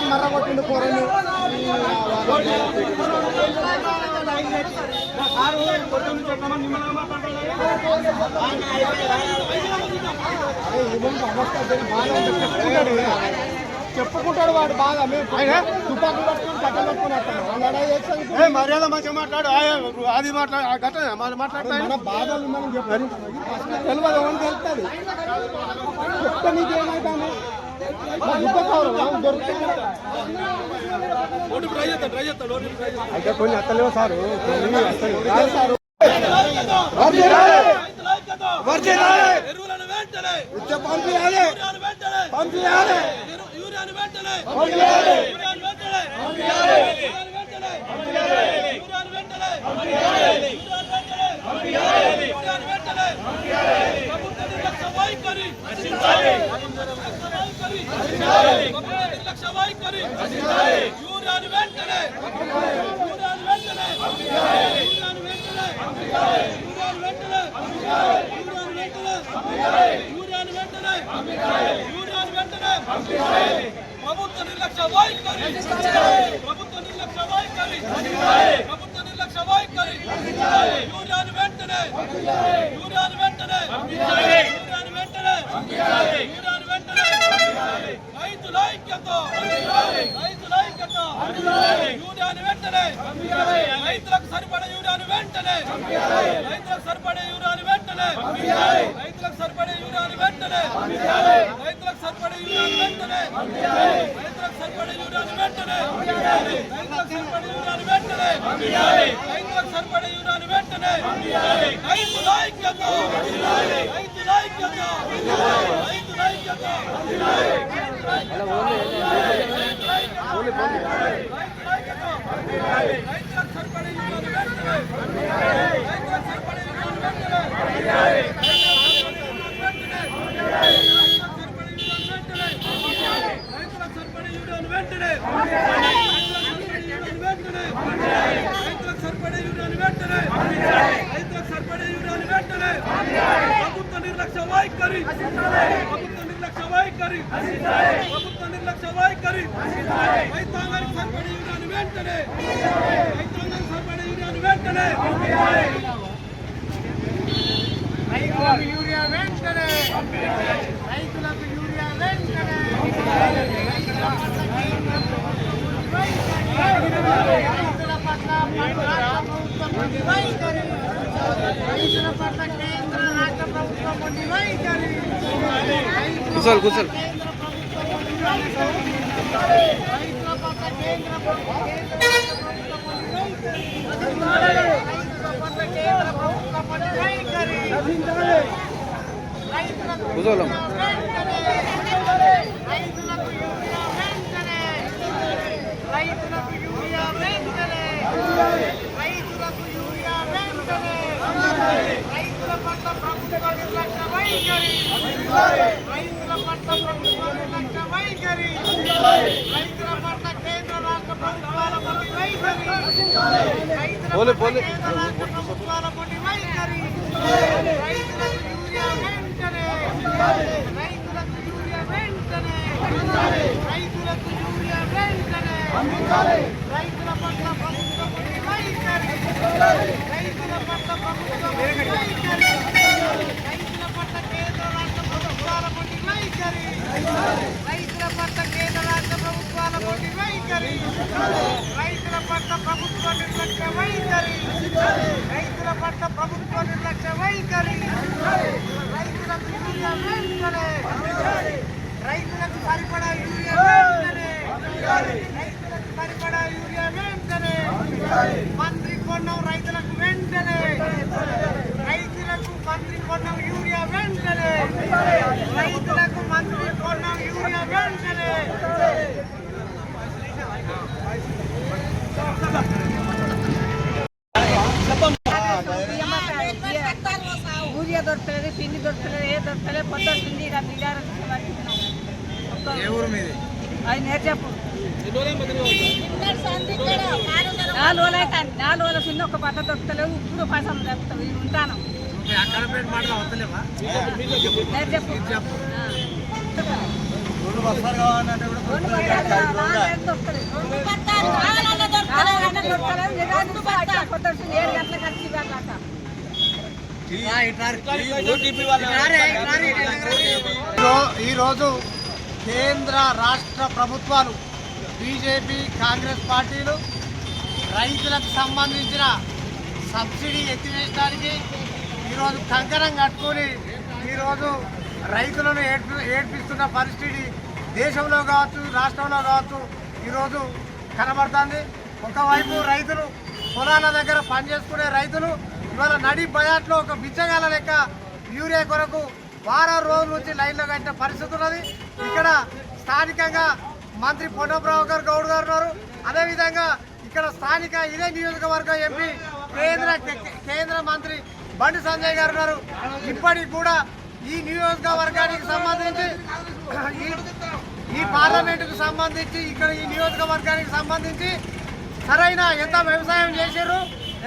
మర్రగొట్టిండు కూరని చెప్పుకుంటాడు వాడు బాగా మేము తుపాకులు పట్టుకుని కట్టలు పట్టుకుని మర్యాద మంచిగా మాట్లాడు అది మాట్లాడు గట్ట మాట్లాడతాడు మన బాధలు మనం చెప్పారు తెలియదు ఎవరు తెలుస్తుంది చెప్తే నీకు ఏమైతాను అయితే కొన్ని అత్తలేవు సారు సారు ప్రభుత్వ నిర్లక్ష్య వైఖరి ప్రభుత్వ నిర్లక్ష్య వైఖరి ప్రభుత్వ నిర్లక్ష్య వైఖరి యూరియాను వెంటనే యూరియాను వెంటనే యూరియాను వెంటనే యూరియాను వెంటనే రైతుల ఐక్యత రైతుల ఐక్యత యూరియాను వెంటనే రైతులకు సరిపడే యూరియాను వెంటనే రైతులకు సరిపడే యూరియాను వెంటనే రైతులకు సరిపడే యూరియాను వెంటనే రైతులకు సరిపడే యూరియాను వెంటనే రైతులకు సరిపడే యూరియాను వెంటనే రైతులకు సరిపడే యూరియాను వెంటనే రైతులకు సరిపడే యూరియాను వెంటనే రైతుల ఐక్యత రైతుల ఐక్యత రైతుల ఐక్యత రైతులకు సరిపడే యూరియాను వెంటనే రైతులకు సరిపడే యూరియాను వెంటనే వెంటనే రైతులకు సరిపడే యూరియాను వెంటనే రైతులకు సరిపడే యూరియాను వెంటనే ప్రభుత్వ నిర్లక్ష్య వైఖరి ప్రభుత్వ నిర్లక్ష్య వైఖరి ప్రభుత్వ నిర్లక్ష్య వైఖరి రైతాంగానికి సరిపడే యూరియాను వెంటనే రైతాంగానికి సరిపడే యూరియాను వెంటనే రైతులకు యూరియా వెంటనే రైతులకు యూరియా వెంటనే రైతుల పట్ల వైఖరి రైతుల పట్ల కేంద్ర రాష్ట్ర ప్రభుత్వం వైఖరి రైతుల పట్ల కేంద్ర ప్రభుత్వం వైఖరి రైతులకు యూరియా వెంటనే రైతులకు యూరియా వెంటనే రైతులకు యూరియా వెంటనే రైతుల పట్ల ప్రభుత్వ నిర్లక్ష్య వైఖరి రైతుల పట్ల ప్రభుత్వ నిర్లక్ష్య వైఖరి రైతుల పట్ల కేంద్ర రాష్ట్ర ప్రభుత్వాల మొండి వైఖరి రైతుల పట్ల కేంద్ర రాష్ట్ర ప్రభుత్వాల మొండి వైఖరి రైతులకు యూరియా వెంటనే రైతులకు యూరియా వెంటనే రైతులకు యూరియా వెంటనే రైతుల పట్ల ప్రభుత్వ మొండి వైఖరి రైతుల పట్ల ప్రభుత్వ మొండి వైఖరి రైతుల పట్ల కేంద్ర రాష్ట్ర ప్రభుత్వాల మొండి వైఖరి రైతుల పట్ల కేంద్ర రాష్ట్ర ప్రభుత్వాల మొండి వైఖరి రైతుల పట్ల ప్రభుత్వ నిర్లక్ష్య వైఖరి రైతుల పట్ల ప్రభుత్వ నిర్లక్ష్య వైఖరి రైతులకు యూరియా వెంటనే రైతులకు సరిపడా యూరియా వెంటనే రైతులకు సరిపడా యూరియా వెంటనే మంత్రి కొన్నాం రైతులకు వెంటనే రైతులకు మంత్రి కొన్నాం యూరియా వెంటనే రైతులకు మంత్రి కొన్నాం యూరియా వెంటనే మంది దొరకలేదు, ఏ దొరకలేదు. పొద్దుంది ఇక బీడారు అది నేర్చేప్పుడు 4 రోజులు అయితే 4 రోజుల చిన్న ఒక బట్ట దొరకలేదు. ఇప్పుడు పైసలు దొరుకుతావు ఇది ఉంటాను నేర్చేప్పుడు ఈరోజు కేంద్ర రాష్ట్ర ప్రభుత్వాలు బీజేపీ కాంగ్రెస్ పార్టీలు రైతులకు సంబంధించిన సబ్సిడీ ఎత్తివేయడానికి ఈరోజు కంకణం కట్టుకొని ఈరోజు రైతులను ఏడ్పిస్తున్న పరిస్థితి దేశంలో కావచ్చు రాష్ట్రంలో కావచ్చు ఈరోజు కనబడుతుంది. ఒకవైపు రైతులు పొలాల దగ్గర పనిచేసుకునే రైతులు ఇవాళ నడి బయాట్లో ఒక బిచ్చగాల లెక్క యూరియా కొరకు వారం రోజుల నుంచి లైన్లో కట్టిన పరిస్థితి ఉన్నది. ఇక్కడ స్థానికంగా మంత్రి పొన్నం ప్రభాకర్ గౌడ్ గారు ఉన్నారు. అదేవిధంగా ఇక్కడ స్థానిక ఇదే నియోజకవర్గం ఎంపీ కేంద్ర మంత్రి బండి సంజయ్ గారు ఉన్నారు. ఇప్పటికి కూడా ఈ నియోజకవర్గానికి సంబంధించి ఈ పార్లమెంటుకు సంబంధించి ఇక్కడ ఈ నియోజకవర్గానికి సంబంధించి సరైన ఎంత వ్యవసాయం చేసారు,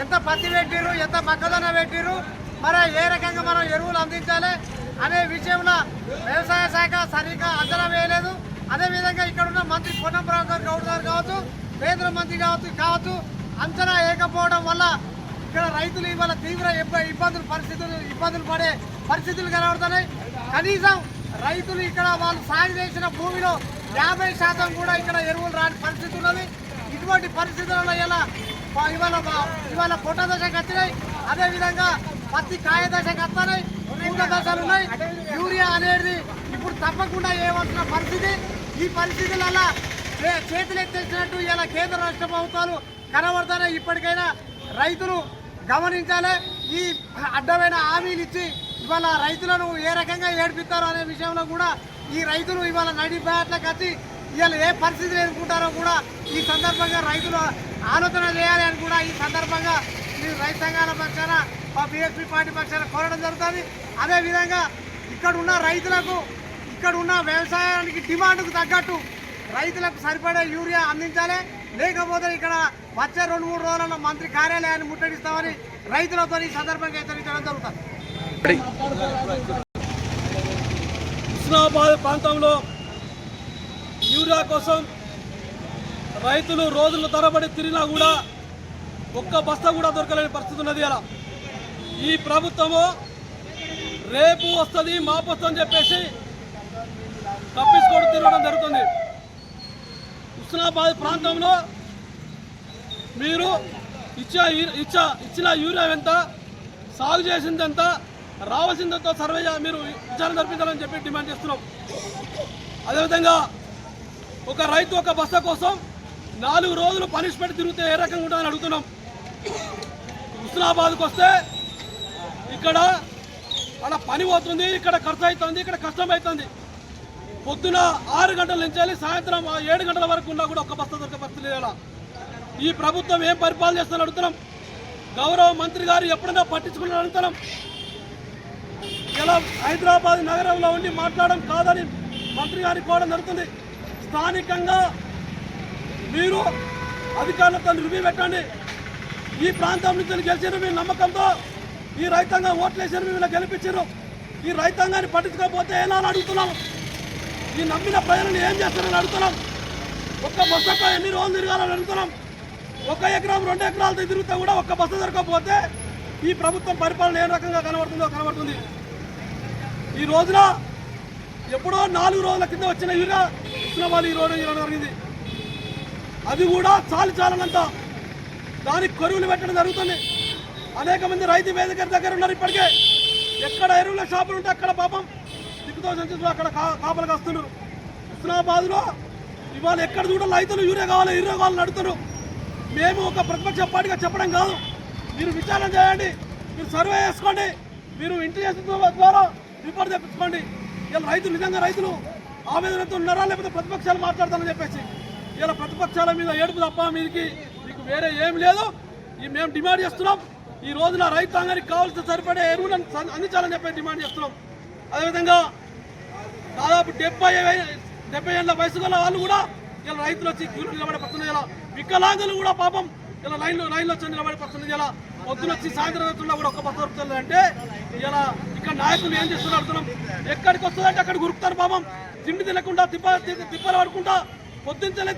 ఎంత పత్తి పెట్టిరు, ఎంత మొక్కజొన్న పెట్టిరు, మరి ఏ రకంగా మనం ఎరువులు అందించాలి అనే విషయంలో వ్యవసాయ శాఖ సరిగ్గా అంచనా వేయలేదు. అదేవిధంగా ఇక్కడ ఉన్న మంత్రి పొన్నం ప్రభాకర్ గౌడ్ గారు కావచ్చు, కేంద్ర మంత్రి కావచ్చు అంచనా వేయకపోవడం వల్ల ఇక్కడ రైతులు ఇవాళ తీవ్ర ఇబ్బందులు పడే పరిస్థితులు కనబడుతున్నాయి. కనీసం రైతులు ఇక్కడ వాళ్ళు సాగు చేసిన భూమిలో 50% కూడా ఇక్కడ ఎరువులు రాని పరిస్థితి ఉన్నది. ఇటువంటి పరిస్థితులలో ఇవాళ పొట్ట దశకు వచ్చినాయి. అదేవిధంగా పత్తి కాయ దశకు వస్తున్నాయి, పూత దశలు ఉన్నాయి. యూరియా అనేది ఇప్పుడు తప్పకుండా వేయవలసిన పరిస్థితి. ఈ పరిస్థితులలో చేతులు ఎత్తేసినట్టు ఇలా కేంద్ర రాష్ట్ర ప్రభుత్వాలు కనబడుతున్నాయి. ఇప్పటికైనా రైతులు గమనించాలి. ఈ అడ్డమైన హామీలు ఇచ్చి ఇవాళ రైతులను ఏ రకంగా ఏడిపిస్తారో అనే విషయంలో కూడా ఈ రైతులు ఇవాళ నడి బ్యాట్లకు వచ్చి ఇవాళ ఏ పరిస్థితులు ఎదుర్కొంటారో కూడా ఈ సందర్భంగా రైతులు ఆలోచన చేయాలి అని కూడా ఈ సందర్భంగా ఈ రైతు సంఘాల పక్షాన బీఎస్పీ పార్టీ పక్షాన కోరడం జరుగుతుంది. అదేవిధంగా ఇక్కడ ఉన్న రైతులకు ఇక్కడ ఉన్న వ్యవసాయానికి డిమాండ్కు తగ్గట్టు రైతులకు సరిపడే యూరియా అందించాలి. లేకపోతే ఇక్కడ వచ్చే 2-3 రోజులలో మంత్రి కార్యాలయాన్ని ముట్టడిస్తామని రైతులతో ఈ సందర్భంగా హెచ్చరించడం జరుగుతుంది. హుస్నాబాద్ ప్రాంతంలో యూరియా కోసం రైతులు రోజుల తరబడి తిరిగినా కూడా ఒక్క బస్తా కూడా దొరకలేని పరిస్థితి ఉన్నది. అలా ఈ ప్రభుత్వము రేపు వస్తుంది మాపు వస్తుందని చెప్పేసి తప్పించుకోవడం తిరగడం జరుగుతుంది. హుస్నాబాద్ ప్రాంతంలో మీరు ఇచ్చిన యూరియా ఎంత, సాగు చేసిందంతా, రావాల్సిందంతా సర్వే మీరు విచారణ జరిపించాలని చెప్పి డిమాండ్ చేస్తున్నాం. అదేవిధంగా ఒక రైతు ఒక బస్తా కోసం 4 రోజులు పనిష్మెంట్ తిరిగితే ఏ రకంగా ఉంటుందని అడుగుతున్నాం. హుస్నాబాద్కి వస్తే ఇక్కడ అలా పని పోతుంది, ఇక్కడ ఖర్చు అవుతుంది, ఇక్కడ కష్టం అవుతుంది. పొద్దున 6 గంటల నుంచి సాయంత్రం 7 గంటల వరకు ఉన్నా కూడా ఒక్క బస్తా దొరక పరిస్థితి లేదా. ఈ ప్రభుత్వం ఏం పరిపాలన చేస్తుందని అడుగుతున్నాం. గౌరవ మంత్రి గారు ఎప్పుడైనా పట్టించుకుని అడుగుతున్నాం. ఇలా హైదరాబాద్ నగరంలో ఉండి మాట్లాడడం కాదని మంత్రి గారికి కోవడం జరుగుతుంది. స్థానికంగా మీరు అధికారులతో రివ్యూ పెట్టండి. ఈ ప్రాంతం నుంచి గెలిచారు మీ నమ్మకంతో, ఈ రైతాంగం ఓట్లేసారు మిమ్మల్ని గెలిపించారు. ఈ రైతాంగాన్ని పట్టించుకోకపోతే ఎలా అడుగుతున్నాం. ఈ నమ్మిన ప్రజలను ఏం చేస్తారని అడుగుతున్నాం. ఒక్క బస్సకు ఎన్ని రోజులు తిరగాలని అడుగుతున్నాం. 1 ఎకరం 2 ఎకరాలతో తిరిగితే కూడా ఒక్క బస్సు దొరకకపోతే ఈ ప్రభుత్వం పరిపాలన ఏ రకంగా కనబడుతుంది. ఈ రోజున ఎప్పుడో 4 రోజుల కింద వచ్చిన యూరియా హుస్నాబాద్ ఈ రోజు జరిగింది. అది కూడా చాలనంత దానికి కొరువులు పెట్టడం జరుగుతుంది. అనేక మంది రైతు వేదిక దగ్గర ఉన్నారు. ఇప్పటికే ఎక్కడ ఎరువుల షాపులు ఉంటే అక్కడ పాపం దిక్కుతో సంచులు అక్కడ కాపలు కాస్తున్నారు. హుస్నాబాద్లో ఇవాళ ఎక్కడ చూడ రైతులు యూరియా కావాలని అడుగుతున్నారు. మేము ఒక ప్రతిపక్ష పార్టీగా చెప్పడం కాదు, మీరు విచారణ చేయండి, మీరు సర్వే చేసుకోండి, మీరు ఇంటెలిజెన్స్ ద్వారా రిపోర్ట్ తెప్పించుకోండి. ఇలా రైతులు నిజంగా రైతులు ఆవేదనతో ఉన్నారా లేకపోతే ప్రతిపక్షాలు మాట్లాడతారని చెప్పేసి ఇలా ప్రతిపక్షాల మీద ఏడుపు తప్ప మీకు వేరే ఏం లేదు. మేము డిమాండ్ చేస్తున్నాం. ఈ రోజున రైతాంగానికి కావాల్సిన సరిపడే ఎరువులను అందించాలని చెప్పి డిమాండ్ చేస్తున్నాం. అదేవిధంగా దాదాపు 70 ఏళ్ళ వయసు గల వాళ్ళు కూడా ఇలా రైతులు వచ్చి క్యూలో నిలబడే పడుతున్నారు. ఇలా వికలాంగులు కూడా పాపం ఇలా లైన్లో వచ్చి నిలబడే పడుతున్నారు. ఇలా పొద్దున వచ్చి సాయంత్రం వస్తున్నా కూడా ఒక్క బస్సు దొరుకుతుంది అంటే ఇలా ఇక్కడ నాయకులు ఏం చేస్తున్నారు అడుగుతున్నాం. ఎక్కడికి వస్తుందంటే అక్కడికి ఉరుకుతారు పాపం. తిండి తినకుండా తిప్పలు పడుకుంటా పొద్దుంచలే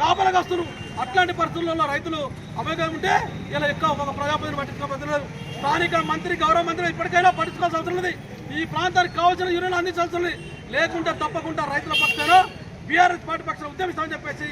కాపలకు వస్తున్నారు. అట్లాంటి పరిస్థితుల్లో రైతులు అభయగా ఉంటే ఇలా ఎక్కువ ఒక ప్రజాప్రతినిధులు పట్టించుకోబోతున్నారు. స్థానిక మంత్రి గౌరవ మంత్రి ఇప్పటికైనా పట్టించుకోవాల్సిన అవసరం ఉంది. ఈ ప్రాంతానికి కావాల్సిన యూనియన్ అందించాల్సి ఉంది. లేకుంటే తప్పకుండా రైతుల పక్షాన బీఆర్ఎస్ పార్టీ పక్షాన ఉద్యమిస్తామని చెప్పేసి